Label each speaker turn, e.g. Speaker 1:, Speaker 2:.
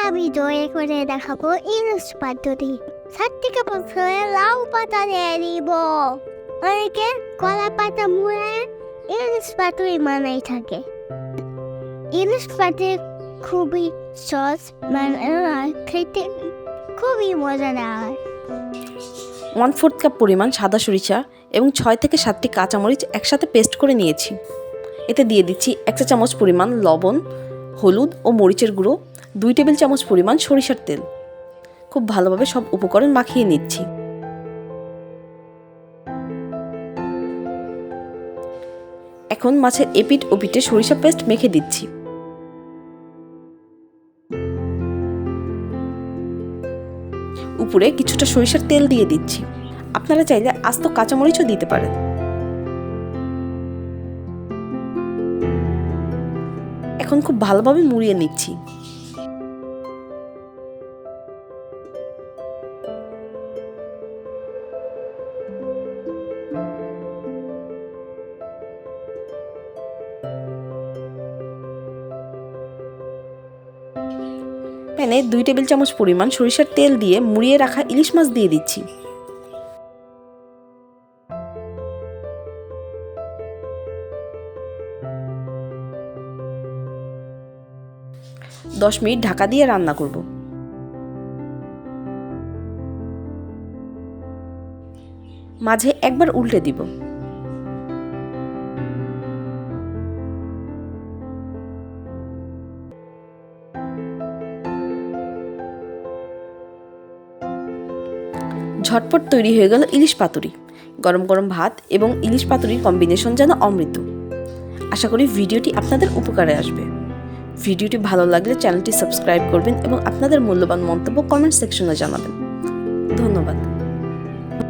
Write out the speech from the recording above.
Speaker 1: আমি দয়া করে দেখাবো ইলিশ পাতুরি। 7 বছরে লাউ পাতা দিয়ে দিব। অনেকে কলা পাতা মুড়ে ইলিশ পাতুরি বানাই থাকে। ইলিশ পাতুরি খুবই সহজ, খেতে খুবই মজাদার।
Speaker 2: 1/4 কাপ পরিমাণ সাদা সরিষা এবং 6 থেকে 7টি কাঁচামরিচ একসাথে পেস্ট করে নিয়েছি। এতে দিয়ে দিচ্ছি 1 চা চামচ পরিমাণ লবণ, হলুদ ও মরিচের গুঁড়ো, 2 টেবিল চামচ পরিমাণ সরিষার তেল। খুব ভালোভাবে সব উপকরণ মাখিয়ে নিচ্ছি। এখন মাছের এপিঠ ওপিঠে সরিষা পেস্ট মেখে দিচ্ছি। উপরে কিছুটা সরিষার তেল দিয়ে দিচ্ছি। আপনারা চাইলে আস্ত কাঁচামরিচও দিতে পারেন। এখন খুব ভালোভাবে মুড়িয়ে নিচ্ছি। প্যানে 2 টেবিল চামচ পরিমাণ সরিষার তেল দিয়ে মুড়িয়ে রাখা ইলিশ মাছ দিয়ে দিচ্ছি। দশ মিনিট ঢাকা দিয়ে রান্না করব। মাঝে একবার উল্টে দিব। ঝটপট তৈরি হয়ে গেল ইলিশ পাতুরি। গরম গরম ভাত এবং ইলিশ পাতুরির কম্বিনেশন যেন অমৃত। আশা করি ভিডিওটি আপনাদের উপকারে আসবে। ভিডিওটি ভালো লাগলে চ্যানেলটি সাবস্ক্রাইব করবেন এবং আপনাদের মূল্যবান মন্তব্য কমেন্ট সেকশনে জানাবেন।